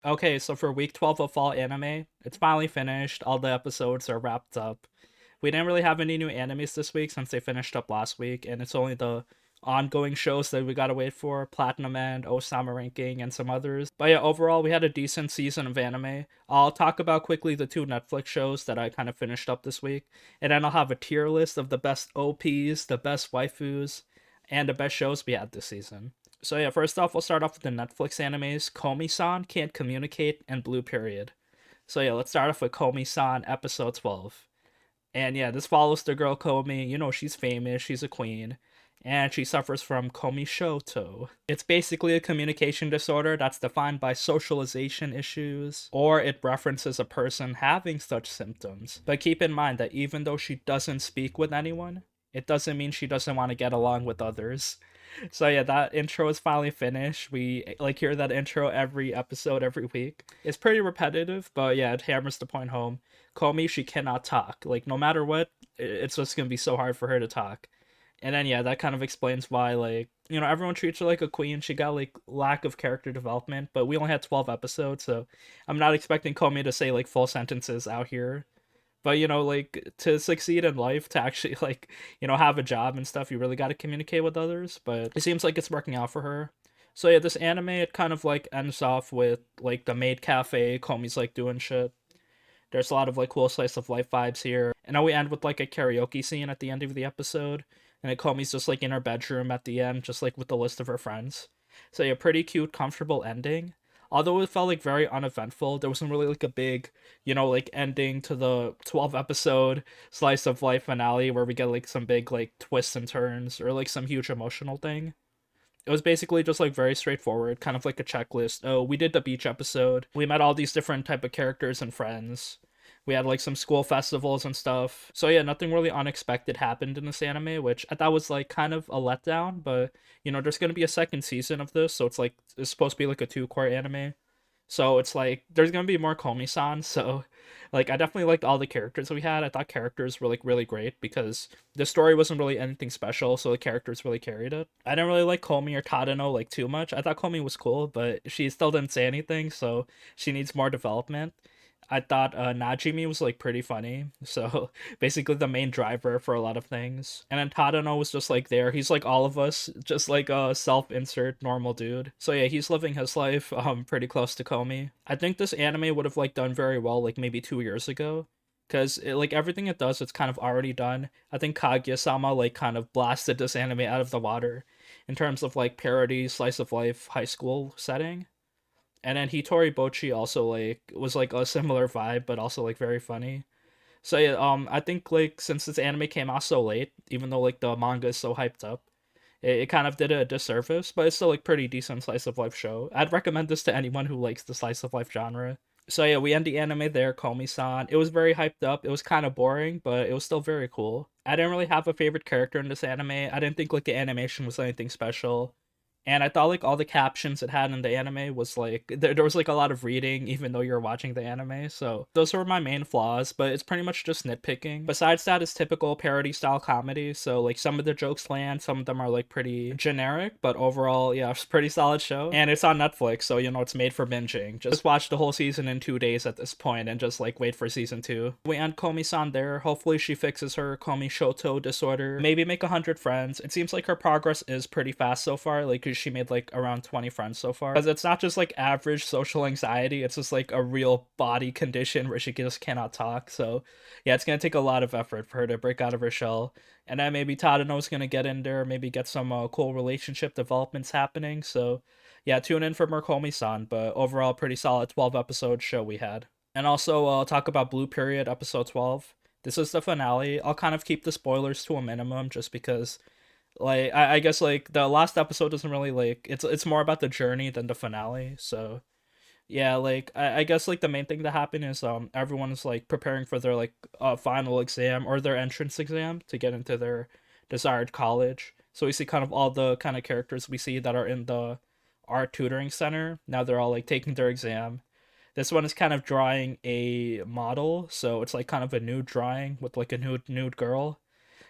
Okay, so for week 12 of fall anime, it's finally finished. All the episodes are wrapped up. We didn't really have any new animes this week since they finished up last week, and it's only the ongoing shows that we gotta wait for, Platinum End, Osama Ranking, and some others. But yeah, overall, we had a decent season of anime. I'll talk about quickly the two Netflix shows that I kind of finished up this week, and then I'll have a tier list of the best OPs, the best waifus, and the best shows we had this season. So yeah, first off, we'll start off with the Netflix animes, Komi-san, Can't Communicate, and Blue Period. So yeah, let's start off with Komi-san, episode 12. And yeah, this follows the girl Komi. You know, she's famous, she's a queen, and she suffers from Komi-shoto. It's basically a communication disorder that's defined by socialization issues, or it references a person having such symptoms. But keep in mind that even though she doesn't speak with anyone, it doesn't mean she doesn't want to get along with others. So yeah, that intro is finally finished. We like hear that intro every episode, every week. It's pretty repetitive, but yeah, it hammers the point home. Komi, she cannot talk. Like no matter what, it's just gonna be so hard for her to talk. And then yeah, that kind of explains why like everyone treats her like a queen. She got like lack of character development, but we only had 12 episodes, so I'm not expecting Komi to say like full sentences out here. But like to succeed in life, to actually like have a job and stuff, you really got to communicate with others. But it seems like it's working out for her. So yeah, this anime, it kind of like ends off with like the maid cafe. Komi's like doing shit. There's a lot of like cool slice of life vibes here, and then we end with like a karaoke scene at the end of the episode, and then Komi's just like in her bedroom at the end, just like with the list of her friends. So yeah, pretty cute, comfortable ending. Although it felt like very uneventful, there wasn't really like a big, like ending to the 12 episode slice of life finale where we get like some big like twists and turns or like some huge emotional thing. It was basically just like very straightforward, kind of like a checklist. Oh, we did the beach episode. We met all these different type of characters and friends. We had like some school festivals and stuff. So yeah, nothing really unexpected happened in this anime, which I thought was like kind of a letdown, but there's gonna be a second season of this, so it's like it's supposed to be like a two-core anime. So it's like there's gonna be more Komi-san. So like I definitely liked all the characters we had. I thought characters were like really great because the story wasn't really anything special, so the characters really carried it. I didn't really like Komi or Tadano like too much. I thought Komi was cool, but she still didn't say anything, so she needs more development. I thought Najimi was like pretty funny, so basically the main driver for a lot of things. And then Tadano was just like there. He's like all of us, just like a self-insert normal dude. So yeah, he's living his life pretty close to Komi. I think this anime would have like done very well like maybe 2 years ago, because like everything it does, it's kind of already done. I think Kaguya-sama like kind of blasted this anime out of the water in terms of like parody, slice of life, high school setting. And then Hitori Bochi also like was like a similar vibe, but also like very funny. So yeah, I think like since this anime came out so late, even though like the manga is so hyped up, it kind of did a disservice, but it's still like pretty decent slice of life show. I'd recommend this to anyone who likes the slice of life genre. So yeah, we end the anime there, Komi-san. It was very hyped up. It was kind of boring, but it was still very cool. I didn't really have a favorite character in this anime. I didn't think like the animation was anything special. And I thought like all the captions it had in the anime was like there was like a lot of reading even though you're watching the anime. So those were my main flaws, but it's pretty much just nitpicking. Besides that, it's typical parody style comedy. So like some of the jokes land, some of them are like pretty generic, but overall, yeah, it's a pretty solid show. And it's on Netflix, so it's made for binging. Just watch the whole season in 2 days at this point and just like wait for season two. We end Komi-san there. Hopefully she fixes her Komi-shoto disorder. Maybe make 100 friends. It seems like her progress is pretty fast so far. Like she made like around 20 friends so far. Because it's not just like average social anxiety, it's just like a real body condition where she just cannot talk. So yeah, it's gonna take a lot of effort for her to break out of her shell. And then maybe Tadano's gonna get in there, maybe get some cool relationship developments happening. So yeah, tune in for Murkomi-san, but overall pretty solid 12 episode show we had. And also I'll talk about Blue Period episode 12. This is the finale. I'll kind of keep the spoilers to a minimum just because like I guess like the last episode doesn't really like it's more about the journey than the finale. So yeah, like I guess like the main thing that happened is everyone's like preparing for their like final exam or their entrance exam to get into their desired college. So we see kind of all the kind of characters we see that are in the art tutoring center. Now they're all like taking their exam. This one is kind of drawing a model, so it's like kind of a nude drawing with like a nude girl,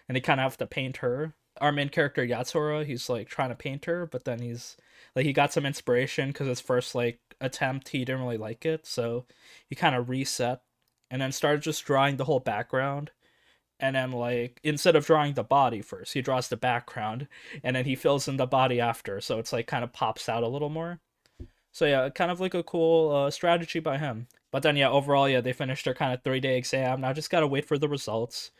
and they kind of have to paint her. Our main character Yatsura, he's like trying to paint her, but then he's like he got some inspiration because his first like attempt he didn't really like it, so he kind of reset and then started just drawing the whole background. And then like instead of drawing the body first, he draws the background and then he fills in the body after, so it's like kind of pops out a little more. So yeah, kind of like a cool strategy by him. But then yeah, overall yeah, they finished their kind of 3-day exam. Now just gotta wait for the results.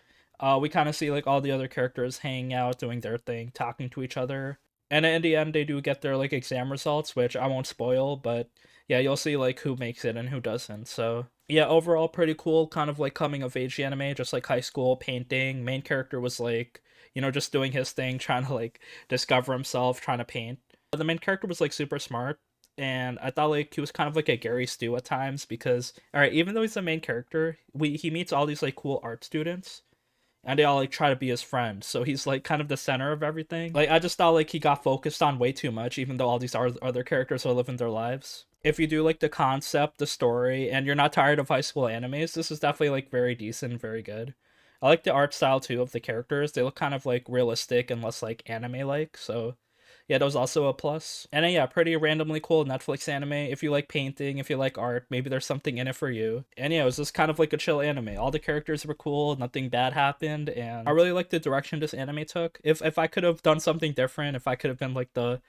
We kind of see like all the other characters hanging out, doing their thing, talking to each other. And in the end, they do get their like exam results, which I won't spoil, but yeah, you'll see like who makes it and who doesn't. So yeah, overall pretty cool, kind of like coming of age anime, just like high school painting. Main character was like, just doing his thing, trying to like discover himself, trying to paint. But the main character was like super smart, and I thought like he was kind of like a Gary Stu at times because all right, even though he's the main character, he meets all these like cool art students and they all like try to be his friend. So he's like kind of the center of everything. Like I just thought like he got focused on way too much, even though all these other characters are living their lives. If you do like the concept, the story, and you're not tired of high school animes, this is definitely like very decent, very good. I like the art style too of the characters. They look kind of like realistic and less like anime like. So yeah, that was also a plus. And then, yeah, pretty randomly cool Netflix anime. If you like painting, if you like art, maybe there's something in it for you. And yeah, it was just kind of like a chill anime. All the characters were cool, nothing bad happened, and I really like the direction this anime took. If I could have done something different, if I could have been like the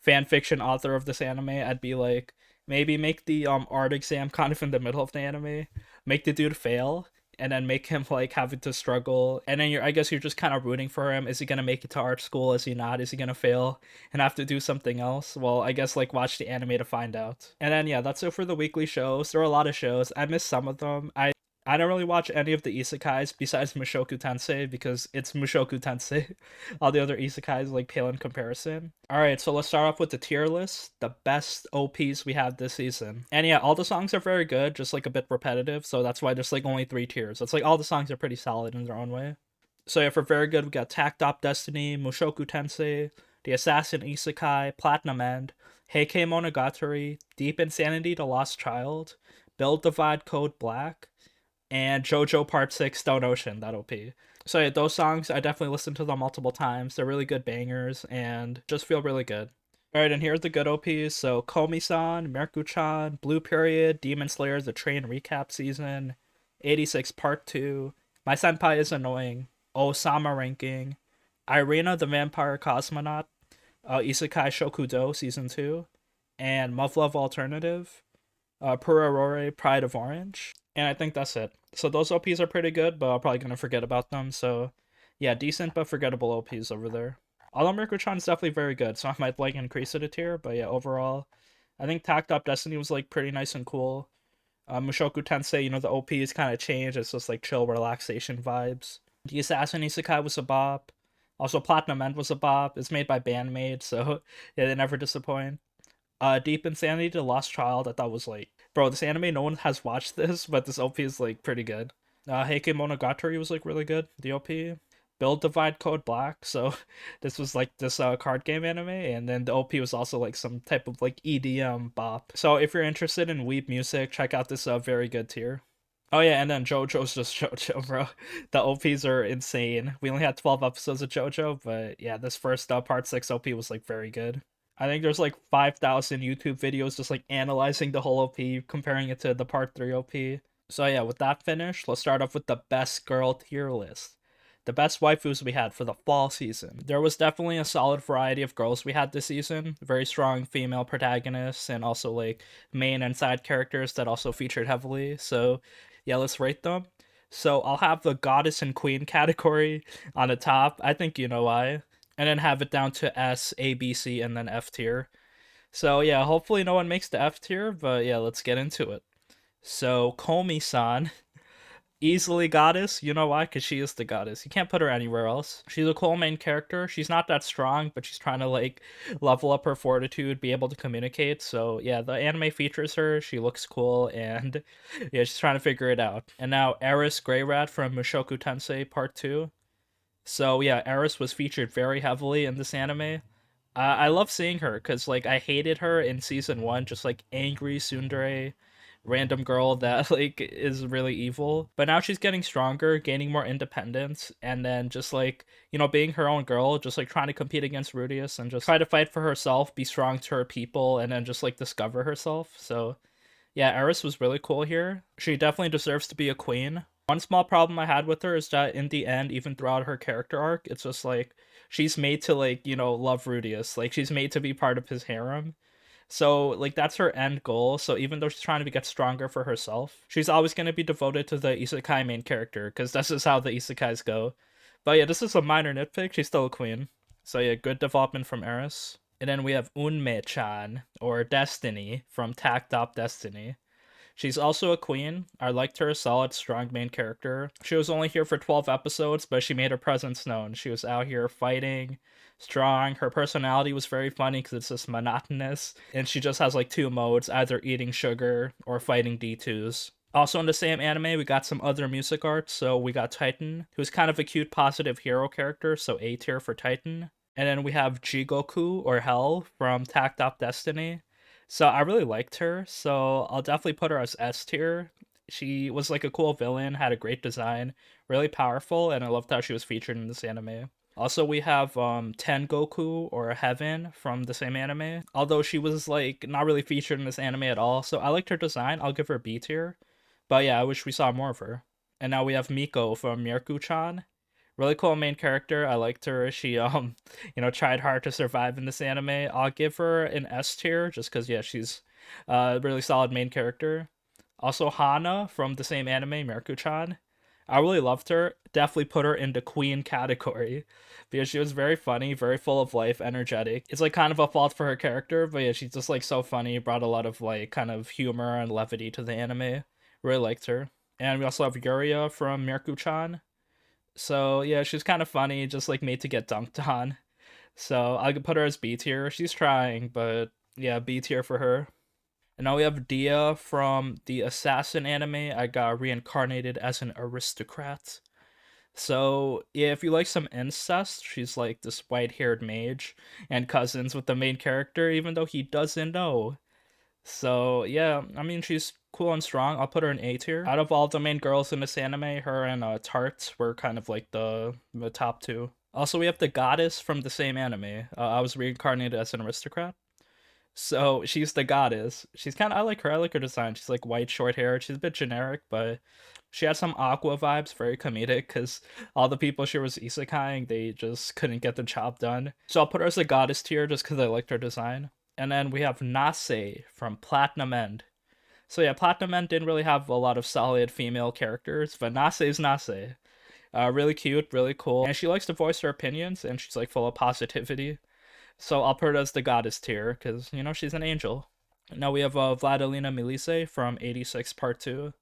fan fiction author of this anime, I'd be like maybe make the art exam kind of in the middle of the anime, make the dude fail, and then make him like having to struggle, and then I guess you're just kind of rooting for him. Is he gonna make it to art school? Is he not? Is he gonna fail and have to do something else? Well, I guess like watch the anime to find out. And then yeah, that's it for the weekly shows. There are a lot of shows. I missed some of them. I don't really watch any of the isekais besides Mushoku Tensei because it's Mushoku Tensei. All the other isekais like pale in comparison. Alright, so let's start off with the tier list. The best OPs we have this season. And yeah, all the songs are very good, just like a bit repetitive, so that's why there's like only 3 tiers. It's like all the songs are pretty solid in their own way. So yeah, for very good, we got Tact Op Destiny, Mushoku Tensei, The Assassin Isekai, Platinum End, Heike Monogatari, Deep Insanity The Lost Child, Build Divide Code Black, and JoJo Part 6 Stone Ocean, that OP. So yeah, those songs, I definitely listened to them multiple times. They're really good bangers and just feel really good. Alright, and here's the good OPs. So Komi-san, Mieruko-chan, Blue Period, Demon Slayer, The Train Recap Season, 86 Part 2, My Senpai is Annoying, Osama Ranking, Irina the Vampire Cosmonaut, Isekai Shokudo Season 2, and Muv-Luv Alternative, Purorore Pride of Orange. And I think that's it. So those OPs are pretty good, but I'm probably going to forget about them. So yeah, decent but forgettable OPs over there. Although Mieruko-chan is definitely very good, so I might like increase it a tier. But yeah, overall, I think Tact Up Destiny was like pretty nice and cool. Mushoku Tensei, the OPs kind of changed. It's just like chill relaxation vibes. The Assassin Isekai was a bop. Also, Platinum End was a bop. It's made by Bandmade, so yeah, they never disappoint. Deep Insanity The Lost Child, I thought was like, bro, this anime, no one has watched this, but this OP is like pretty good. Heike Monogatari was like really good, the OP. Build Divide Code Black, so this was like this card game anime, and then the OP was also like some type of like EDM bop. So if you're interested in weeb music, check out this very good tier. Oh yeah, and then JoJo's just JoJo, bro. The OPs are insane. We only had 12 episodes of JoJo, but yeah, this first Part 6 OP was like very good. I think there's like 5,000 YouTube videos just like analyzing the whole OP, comparing it to the Part 3 OP. So yeah, with that finished, let's start off with the best girl tier list. The best waifus we had for the fall season. There was definitely a solid variety of girls we had this season. Very strong female protagonists and also like main and side characters that also featured heavily. So yeah, let's rate them. So I'll have the goddess and queen category on the top. I think you know why. And then have it down to S, A, B, C, and then F tier. So yeah, hopefully no one makes the F tier, but yeah, let's get into it. So Komi-san, easily goddess. You know why? Because she is the goddess. You can't put her anywhere else. She's a cool main character. She's not that strong, but she's trying to like level up her fortitude, be able to communicate. So yeah, the anime features her. She looks cool, and yeah, she's trying to figure it out. And now Eris Greyrat from Mushoku Tensei Part 2. So yeah, Eris was featured very heavily in this anime. I love seeing her because like I hated her in season 1, just like angry tsundere, random girl that like is really evil. But now she's getting stronger, gaining more independence, and then just like, being her own girl, just like trying to compete against Rudius and just try to fight for herself, be strong to her people, and then just like discover herself. So yeah, Eris was really cool here. She definitely deserves to be a queen. One small problem I had with her is that in the end, even throughout her character arc, it's just like she's made to like, love Rudius. Like she's made to be part of his harem. So like that's her end goal. So even though she's trying to get stronger for herself, she's always going to be devoted to the isekai main character because this is how the isekais go. But yeah, this is a minor nitpick. She's still a queen. So yeah, good development from Eris. And then we have Unme-chan, or Destiny, from Tacked Up Destiny. She's also a queen. I liked her, solid, strong main character. She was only here for 12 episodes, but she made her presence known. She was out here fighting, strong. Her personality was very funny because it's just monotonous. And she just has like two modes, either eating sugar or fighting D2s. Also in the same anime, we got some other music arts. So we got Titan, who's kind of a cute, positive hero character, so A tier for Titan. And then we have Jigoku, or Hell, from Tacked Up Destiny. So I really liked her, so I'll definitely put her as S tier. She was like a cool villain, had a great design, really powerful, and I loved how she was featured in this anime. Also, we have Tengoku, or Heaven, from the same anime. Although she was like not really featured in this anime at all, so I liked her design. I'll give her B tier. But yeah, I wish we saw more of her. And now we have Miko from Mieruko-chan. Really cool main character. I liked her. She tried hard to survive in this anime. I'll give her an S tier just because yeah, she's a really solid main character. Also Hana from the same anime, Mieruko-chan. I really loved her. Definitely put her in the queen category because she was very funny, very full of life, energetic. It's like kind of a fault for her character, but yeah, she's just like so funny, brought a lot of like kind of humor and levity to the anime. Really liked her. And we also have Yuria from Mieruko-chan. So yeah, she's kind of funny, just like made to get dunked on. So I could put her as B tier. She's trying, but yeah, B tier for her. And now we have Dia from the Assassin anime. I got reincarnated as an aristocrat. So yeah, if you like some incest, she's like this white-haired mage and cousins with the main character, even though he doesn't know. So yeah, I mean she's cool and strong. I'll put her in A tier. Out of all the main girls in this anime, her and Tart were kind of like the top two. Also, we have the goddess from the same anime. I was reincarnated as an aristocrat. So she's the goddess. She's kind of I like her. I like her design. She's like white, short hair. She's a bit generic, but she has some Aqua vibes, very comedic, because all the people she was isekaiing, they just couldn't get the job done. So I'll put her as a goddess tier just because I liked her design. And then we have Nase from Platinum End. So yeah, Platinum End didn't really have a lot of solid female characters, but Nase is Nase. Really cute, really cool. And she likes to voice her opinions, and she's like full of positivity. So I'll put her as the goddess tier, because, she's an angel. Now we have Vladilena Melise from 86 Part 2.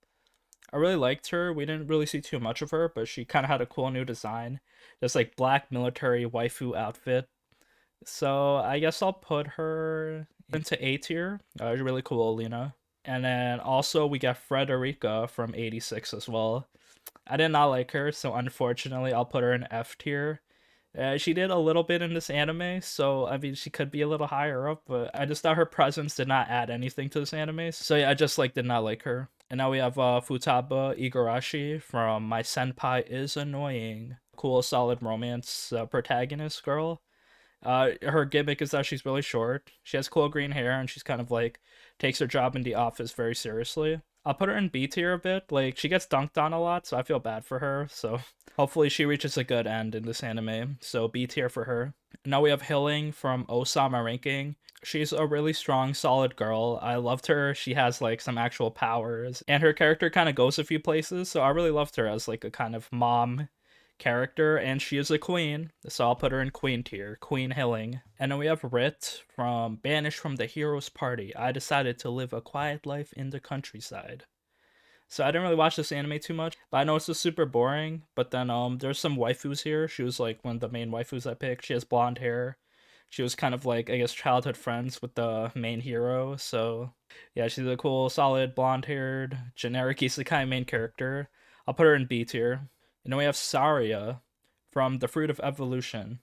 I really liked her. We didn't really see too much of her, but she kind of had a cool new design. Just like black military waifu outfit. So I guess I'll put her into A tier. Really cool, Lena. And then also we got Frederica from 86 as well. I did not like her, so unfortunately I'll put her in F tier. She did a little bit in this anime, so I mean she could be a little higher up, but I just thought her presence did not add anything to this anime. So yeah, I just like did not like her. And now we have Futaba Igarashi from My Senpai is Annoying. Cool, solid romance protagonist girl. Her gimmick is that she's really short. She has cool green hair, and she's kind of like takes her job in the office very seriously. I'll put her in B tier a bit. Like she gets dunked on a lot, so I feel bad for her. So hopefully she reaches a good end in this anime. So B tier for her. Now we have Hilling from Osama Ranking. She's a really strong, solid girl. I loved her. She has like some actual powers, and her character kind of goes a few places. So I really loved her as like a kind of mom character, and she is a queen, so I'll put her in queen tier, Queen Hilling. And then we have Rit from Banished from the Hero's Party. I decided to live a quiet life in the countryside. So I didn't really watch this anime too much, but I know it's just super boring. But then there's some waifus here. She was like one of the main waifus I picked. She has blonde hair. She was kind of like, I guess, childhood friends with the main hero. So yeah, she's a cool, solid, blonde-haired, generic isekai main character. I'll put her in B tier. And then we have Saria from The Fruit of Evolution.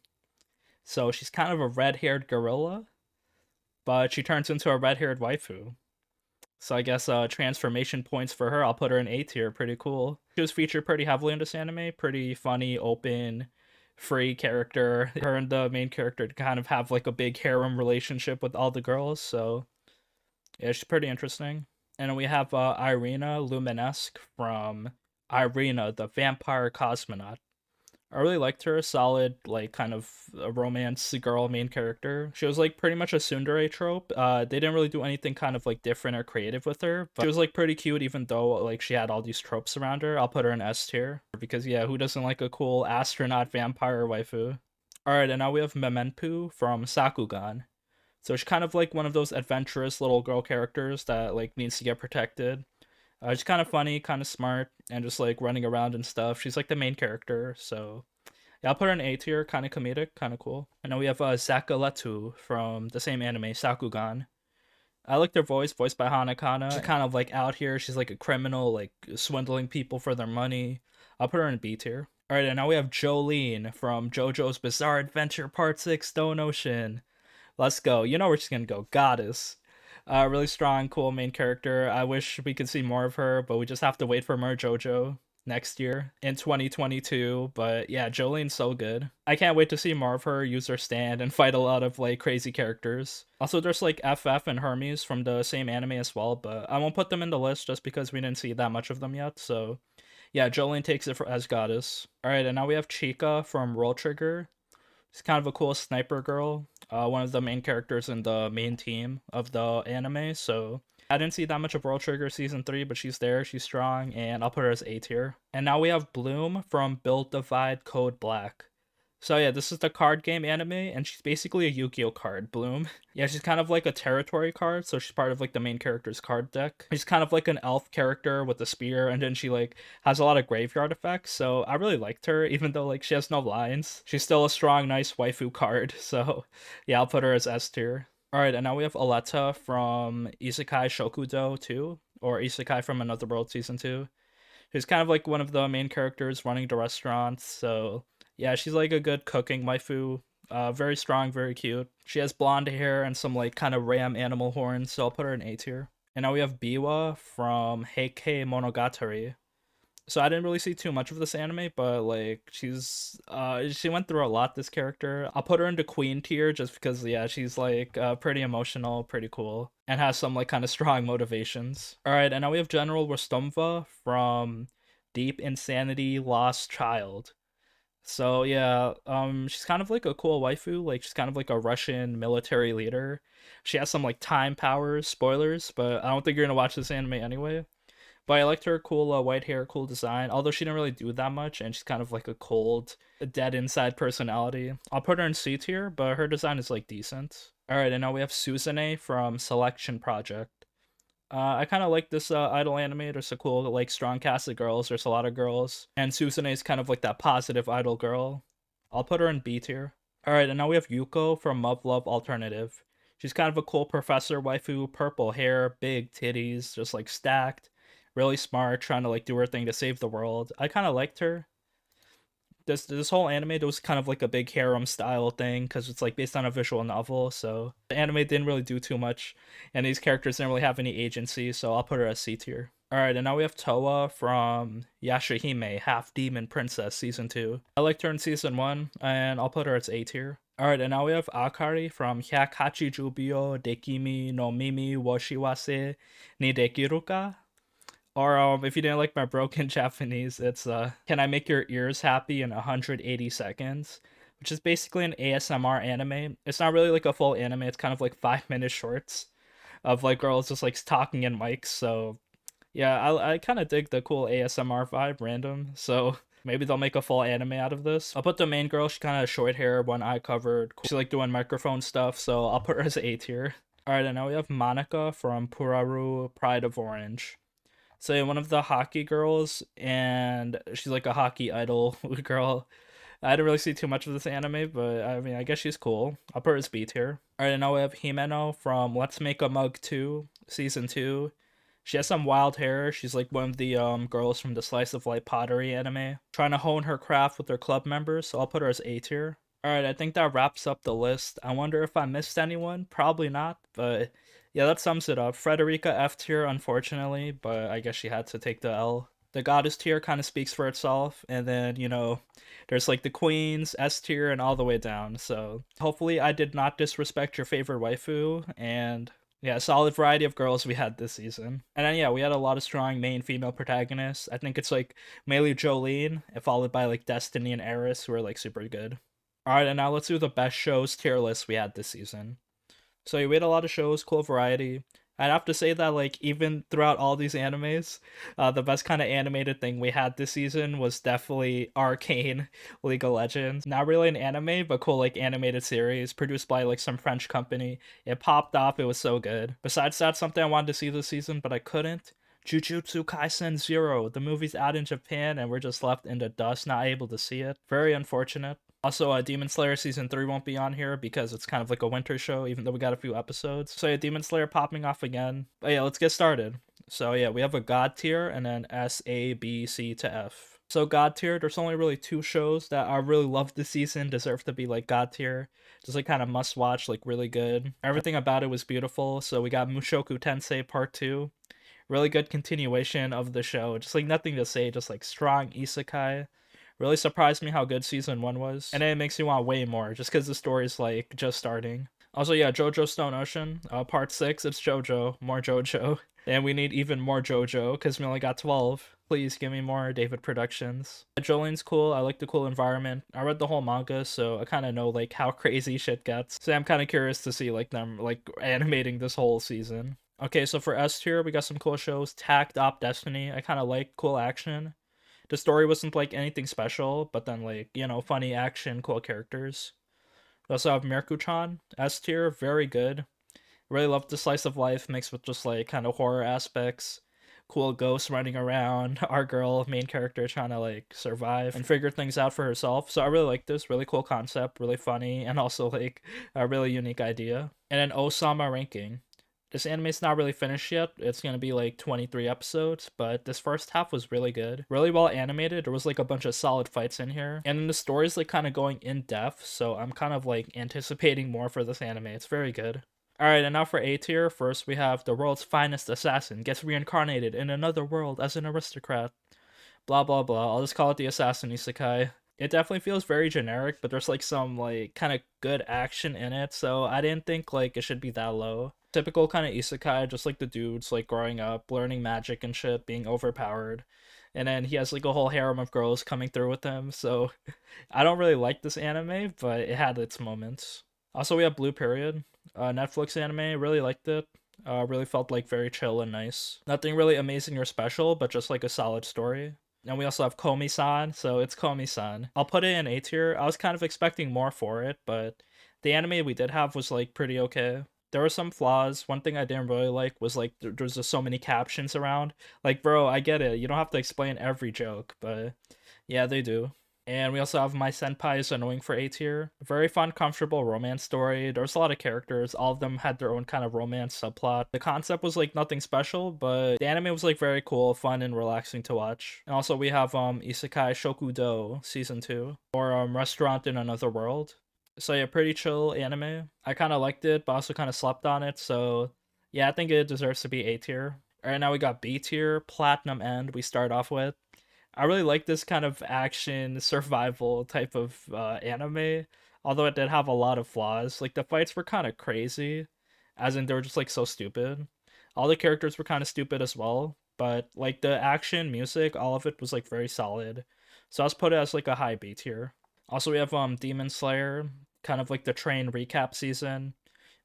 So she's kind of a red-haired gorilla, but she turns into a red-haired waifu. So I guess transformation points for her. I'll put her in A tier. Pretty cool. She was featured pretty heavily in this anime. Pretty funny, open, free character. Her and the main character kind of have like a big harem relationship with all the girls. So yeah, she's pretty interesting. And then we have Irina Luminesque from Irina, the Vampire Cosmonaut. I really liked her. Solid, like, kind of a romance girl main character. She was, like, pretty much a tsundere trope. They didn't really do anything kind of, like, different or creative with her. But she was, like, pretty cute, even though, like, she had all these tropes around her. I'll put her in S tier. Because, yeah, who doesn't like a cool astronaut vampire waifu? Alright, and now we have Memenpu from Sakugan. So she's kind of like one of those adventurous little girl characters that, like, needs to get protected. She's kind of funny, kind of smart, and just like running around and stuff. She's like the main character, so yeah, I'll put her in A tier. Kind of comedic, kind of cool. And then we have Sakaletu from the same anime, Sakugan. I like their voice, voiced by Hanakana. She's kind of like out here. She's like a criminal, like swindling people for their money. I'll put her in B tier. All right, and now we have Jolene from JoJo's Bizarre Adventure Part 6 Stone Ocean. Let's go. You know where she's gonna go. Goddess. Really strong, cool main character. I wish we could see more of her, but we just have to wait for more JoJo next year in 2022. But yeah, Jolene's so good. I can't wait to see more of her use her stand and fight a lot of like crazy characters. Also, there's like FF and Hermes from the same anime as well, but I won't put them in the list just because we didn't see that much of them yet. So yeah, Jolene takes it as Goddess. All right, and now we have Chica from Roll Trigger. She's kind of a cool sniper girl. One of the main characters in the main team of the anime. So I didn't see that much of World Trigger season 3, but she's there. She's strong, and I'll put her as A tier. And now we have Bloom from Build Divide Code Black. So yeah, this is the card game anime, and she's basically a Yu-Gi-Oh card, Bloom. Yeah, she's kind of like a territory card, so she's part of like the main character's card deck. She's kind of like an elf character with a spear, and then she like has a lot of graveyard effects, so I really liked her, even though like she has no lines. She's still a strong, nice waifu card, so yeah, I'll put her as S tier. Alright, and now we have Aletta from Isekai Shokudo 2, or Isekai from Another World Season 2. She's kind of like one of the main characters running the restaurant, so yeah, she's like a good cooking waifu. Very strong, very cute. She has blonde hair and some like kind of ram animal horns, so I'll put her in A tier. And now we have Biwa from Heikei Monogatari. So I didn't really see too much of this anime, but like she went through a lot, this character. I'll put her into Queen tier just because yeah, she's like pretty emotional, pretty cool, and has some like kind of strong motivations. Alright, and now we have General Rostomva from Deep Insanity Lost Child. So yeah, she's kind of like a cool waifu. Like she's kind of like a Russian military leader. She has some like time powers, spoilers, but I don't think you're gonna watch this anime anyway. But I liked her cool white hair, cool design. Although she didn't really do that much, and she's kind of like a cold, dead inside personality. I'll put her in C tier, but her design is like decent. All right, and now we have Suzune from Selection Project. I kind of like this idol anime. There's a cool, like, strong cast of girls. There's a lot of girls. And Suzune is kind of like that positive idol girl. I'll put her in B tier. Alright, and now we have Yuko from Muv-Luv Alternative. She's kind of a cool professor waifu, purple hair, big titties, just like stacked. Really smart, trying to like do her thing to save the world. I kind of liked her. This whole anime was kind of like a big harem style thing because it's like based on a visual novel, so the anime didn't really do too much, and these characters didn't really have any agency, so I'll put her as C tier. All right, and now we have Toa from Yashahime, Half Demon Princess season 2. I liked her in season 1, and I'll put her as A tier. All right, and now we have Akari from Hyakachi Jubio Dekimi no Mimi wo Shiwase ni Dekiruka. Or if you didn't like my broken Japanese, it's Can I Make Your Ears Happy in 180 Seconds? Which is basically an ASMR anime. It's not really like a full anime, it's kind of like 5-minute shorts of like girls just like talking in mics. So yeah, I kind of dig the cool ASMR vibe, random. So maybe they'll make a full anime out of this. I'll put the main girl, she kind of has short hair, one eye covered. She's like doing microphone stuff, so I'll put her as A tier. Alright, and now we have Monica from Puraru Pride of Orange. So yeah, one of the hockey girls, and she's like a hockey idol girl. I didn't really see too much of this anime, but I mean, I guess she's cool. I'll put her as B tier. Alright, and now we have Himeno from Let's Make a Mug 2, Season 2. She has some wild hair. She's like one of the girls from the Slice of Life pottery anime. Trying to hone her craft with her club members, so I'll put her as A tier. Alright, I think that wraps up the list. I wonder if I missed anyone. Probably not, but Yeah, that sums it up. Frederica F tier, unfortunately, but I guess she had to take the L. The goddess tier kind of speaks for itself, and then, there's like the queens, S tier, and all the way down. So hopefully I did not disrespect your favorite waifu, and yeah, solid variety of girls we had this season. And then yeah, we had a lot of strong main female protagonists. I think it's like mainly Jolene, followed by like Destiny and Eris, who are like super good. Alright, and now let's do the best shows tier list we had this season. So yeah, we had a lot of shows, cool variety. I'd have to say that like even throughout all these animes, the best kind of animated thing we had this season was definitely Arcane League of Legends. Not really an anime, but cool like animated series produced by like some French company. It popped off, it was so good. Besides that, something I wanted to see this season, but I couldn't. Jujutsu Kaisen Zero. The movie's out in Japan and we're just left in the dust, not able to see it. Very unfortunate. Also, Demon Slayer Season 3 won't be on here because it's kind of like a winter show, even though we got a few episodes. So yeah, Demon Slayer popping off again. But yeah, let's get started. So yeah, we have a God tier and then S, A, B, C to F. So God tier, there's only really 2 shows that I really loved this season, deserve to be like God tier. Just like kind of must watch, like really good. Everything about it was beautiful. So we got Mushoku Tensei Part 2. Really good continuation of the show. Just like nothing to say, just like strong isekai. Really surprised me how good season 1 was. And then it makes me want way more, just because the story's like just starting. Also, yeah, JoJo Stone Ocean, part 6, it's JoJo, more JoJo. And we need even more JoJo, because we only got 12. Please give me more David Productions. Jolene's cool, I like the cool environment. I read the whole manga, so I kind of know like how crazy shit gets. So I'm kind of curious to see like them like animating this whole season. Okay, so for S tier, we got some cool shows. Tact Op Destiny, I kind of like cool action. The story wasn't like anything special, but then like, funny action, cool characters. We also have Mieruko-chan, S tier, very good. Really love the slice of life mixed with just like kind of horror aspects. Cool ghosts running around, our girl, main character trying to like survive and figure things out for herself. So I really like this, really cool concept, really funny, and also like a really unique idea. And then Osama ranking. This anime's not really finished yet. It's gonna be like 23 episodes, but this first half was really good. Really well animated. There was like a bunch of solid fights in here. And then the story's like kind of going in depth, so I'm kind of like anticipating more for this anime. It's very good. Alright, and now for A tier. First we have the world's finest assassin gets reincarnated in another world as an aristocrat. Blah blah blah. I'll just call it the assassin isekai. It definitely feels very generic, but there's like some like kind of good action in it, so I didn't think like it should be that low. Typical kind of isekai, just like the dudes like growing up, learning magic and shit, being overpowered. And then he has like a whole harem of girls coming through with him, so I don't really like this anime, but it had its moments. Also, we have Blue Period, Netflix anime, really liked it. Really felt like very chill and nice. Nothing really amazing or special, but just like a solid story. And we also have Komi-san, so it's Komi-san. I'll put it in A tier. I was kind of expecting more for it, but the anime we did have was like pretty okay. There were some flaws. One thing I didn't really like was like there's just so many captions around. Like, bro, I get it. You don't have to explain every joke, but yeah, they do. And we also have My Senpai is Annoying for A tier. Very fun, comfortable romance story. There's a lot of characters. All of them had their own kind of romance subplot. The concept was like nothing special, but the anime was like very cool, fun, and relaxing to watch. And also we have Isekai Shokudo Season 2, or Restaurant in Another World. So yeah, pretty chill anime. I kind of liked it, but also kind of slept on it. So yeah, I think it deserves to be A tier. Alright, now we got B tier, Platinum End. We start off with. I really like this kind of action survival type of anime, although it did have a lot of flaws. Like the fights were kind of crazy, as in they were just like so stupid. All the characters were kind of stupid as well, but like the action, music, all of it was like very solid. So I was put it as like a high B tier. Also, we have Demon Slayer, kind of like the train recap season.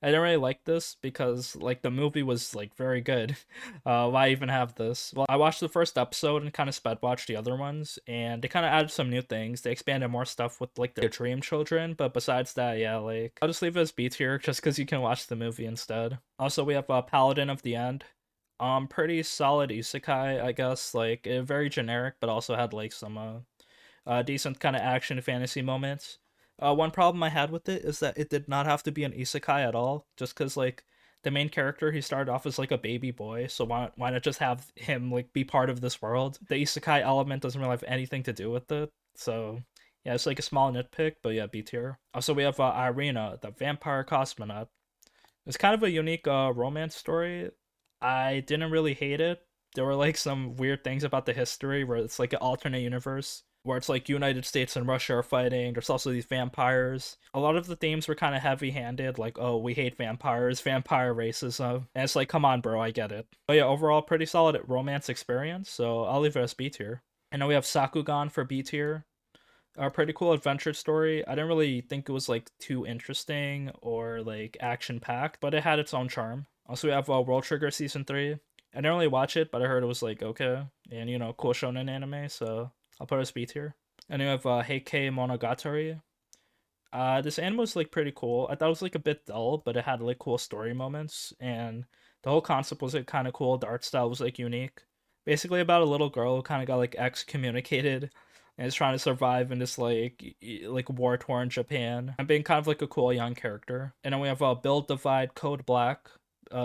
I didn't really like this because like the movie was like very good. Why even have this? Well, I watched the first episode and kind of sped watched the other ones, and they kind of added some new things. They expanded more stuff with like the dream children, but besides that, yeah, like I'll just leave it as B tier just because you can watch the movie instead. Also, we have Paladin of the End. Pretty solid isekai, I guess. Like very generic, but also had like some decent kind of action fantasy moments. One problem I had with it is that it did not have to be an isekai at all, just because like the main character he started off as like a baby boy, so why not just have him like be part of this world? The isekai element doesn't really have anything to do with it, so yeah, it's like a small nitpick, but yeah, B tier. Also, we have Irina, the vampire cosmonaut. It's kind of a unique romance story. I didn't really hate it. There were like some weird things about the history where it's like an alternate universe where it's like United States and Russia are fighting. There's also these vampires. A lot of the themes were kind of heavy-handed, like, oh, we hate vampires, vampire racism. And it's like, come on, bro, I get it. But yeah, overall, pretty solid romance experience, so I'll leave it as B tier. And then we have Sakugan for B tier. A pretty cool adventure story. I didn't really think it was like too interesting or like action packed, but it had its own charm. Also, we have World Trigger season 3. I didn't really watch it, but I heard it was like okay, and cool shonen anime, so I'll put it as B tier. And you have Heikei Monogatari. This anime was like pretty cool. I thought it was like a bit dull, but it had like cool story moments, and the whole concept was like kind of cool. The art style was like unique. Basically about a little girl who kind of got like excommunicated and is trying to survive in this like war torn Japan and being kind of like a cool young character. And then we have Build Divide Code Black,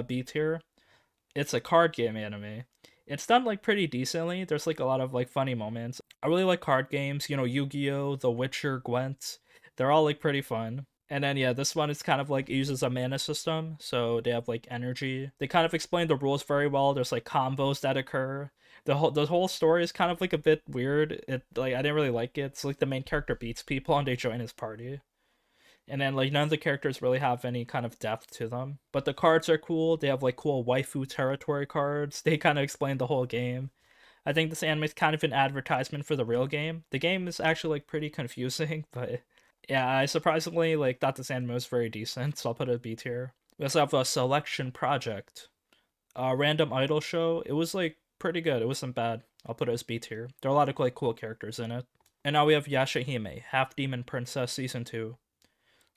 B tier. It's a card game anime. It's done like pretty decently. There's like a lot of like funny moments. I really like card games. Yu-Gi-Oh, The Witcher, Gwent. They're all like pretty fun. And then yeah, this one is kind of like uses a mana system, so they have like energy. They kind of explain the rules very well. There's like combos that occur. The whole story is kind of like a bit weird. It like I didn't really like it. It's like the main character beats people and they join his party. And then like none of the characters really have any kind of depth to them. But the cards are cool. They have like cool waifu territory cards. They kind of explain the whole game. I think this anime is kind of an advertisement for the real game. The game is actually like pretty confusing, but yeah, I surprisingly like thought this anime was very decent, so I'll put it B tier. We also have a Selection Project, a random idol show. It was like pretty good. It wasn't bad. I'll put it as B tier. There are a lot of like cool characters in it. And now we have Yashahime, Half Demon Princess season 2.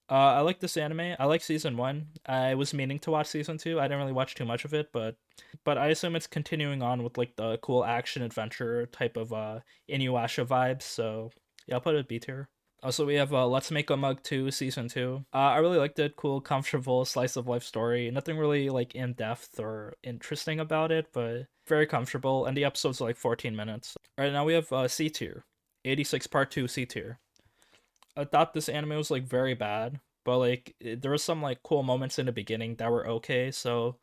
I like this anime. I like season 1. I was meaning to watch season 2. I didn't really watch too much of it, but I assume it's continuing on with like the cool action adventure type of Inuyasha vibes. So yeah, I'll put it B tier. Also, we have Let's Make a Mug 2 season 2. I really liked it. Cool, comfortable slice of life story. Nothing really like in depth or interesting about it, but very comfortable. And the episodes are like 14 minutes. All right, now we have C tier, 86 Part 2 C tier. I thought this anime was like very bad, but like there was some like cool moments in the beginning that were okay, so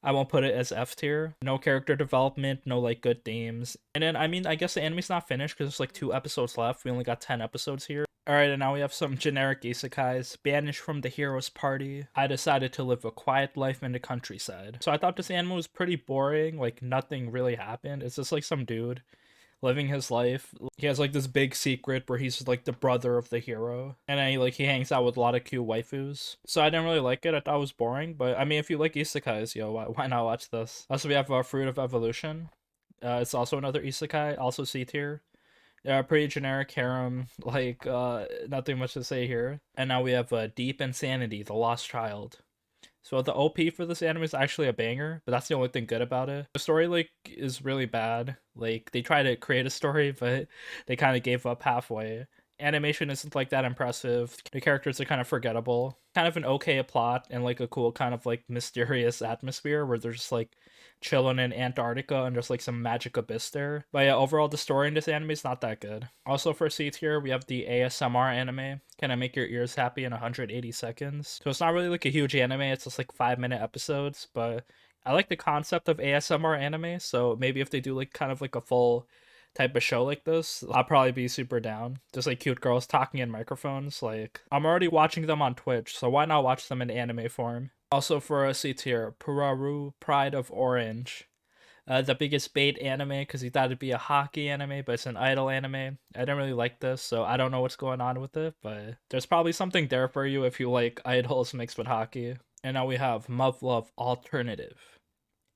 I won't put it as F tier. No character development, no like good themes. And then I mean, I guess the anime's not finished because there's like 2 episodes left. We only got 10 episodes here. Alright, and now we have some generic isekais. Banished from the hero's party. I decided to live a quiet life in the countryside. So I thought this anime was pretty boring, like nothing really happened. It's just like some dude living his life. He has like this big secret where he's like the brother of the hero, and then he hangs out with a lot of cute waifus. So I didn't really like it. I thought it was boring, but I mean, if you like isekais, yo, why not watch this? Also, we have Fruit of Evolution. It's also another isekai, also C tier. Yeah, pretty generic harem, like nothing much to say here. And now we have Deep Insanity, The Lost Child. So the OP for this anime is actually a banger, but that's the only thing good about it. The story like is really bad. Like they try to create a story, but they kind of gave up halfway. Animation isn't like that impressive. The characters are kind of forgettable. Kind of an okay plot and like a cool kind of like mysterious atmosphere where they're just like chilling in Antarctica and there's like some magic abyss there. But yeah, overall the story in this anime is not that good. Also for C tier, we have the ASMR anime. Can I Make Your Ears Happy in 180 Seconds? So it's not really like a huge anime, it's just like 5-minute episodes, but I like the concept of ASMR anime, so maybe if they do like kind of like a full type of show like this, I'll probably be super down. Just like cute girls talking in microphones. Like I'm already watching them on Twitch, so why not watch them in anime form? Also for a C tier, Puraru Pride of Orange. The biggest bait anime because he thought it'd be a hockey anime, but it's an idol anime. I didn't really like this, so I don't know what's going on with it, but there's probably something there for you if you like idols mixed with hockey. And now we have Muv-Luv Alternative.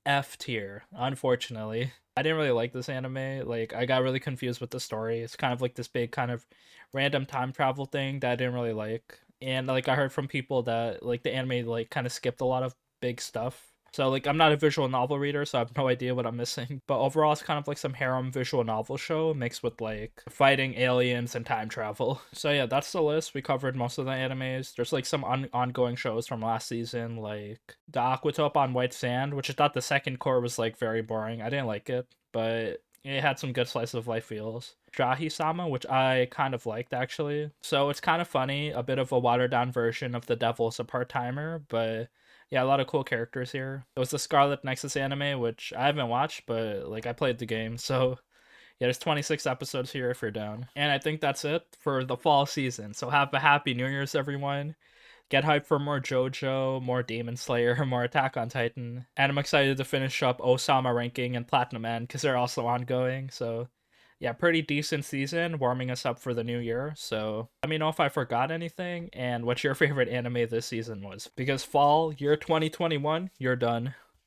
F tier, unfortunately. I didn't really like this anime. Like, I got really confused with the story. It's kind of like this big kind of random time travel thing that I didn't really like. And like I heard from people that like the anime like kind of skipped a lot of big stuff. So like I'm not a visual novel reader, so I have no idea what I'm missing. But overall it's kind of like some harem visual novel show mixed with like fighting aliens and time travel. So yeah, that's the list. We covered most of the animes. There's like some ongoing shows from last season, like the Aquatope on White Sand, which I thought the second core was like very boring. I didn't like it, but it had some good slice of life feels. Jahi-sama, which I kind of liked actually. So it's kind of funny, a bit of a watered down version of The Devil's a Part-Timer, but Yeah, a lot of cool characters here. There was the Scarlet Nexus anime, which I haven't watched, but like I played the game, so yeah, there's 26 episodes here if you're down. And I think that's it for the fall season. So have a happy New Year's, everyone. Get hyped for more JoJo, more Demon Slayer, more Attack on Titan. And I'm excited to finish up Osama ranking and Platinum End because they're also ongoing. So yeah, pretty decent season, warming us up for the new year. So let me know if I forgot anything and what your favorite anime this season was. Because fall, year 2021, you're done.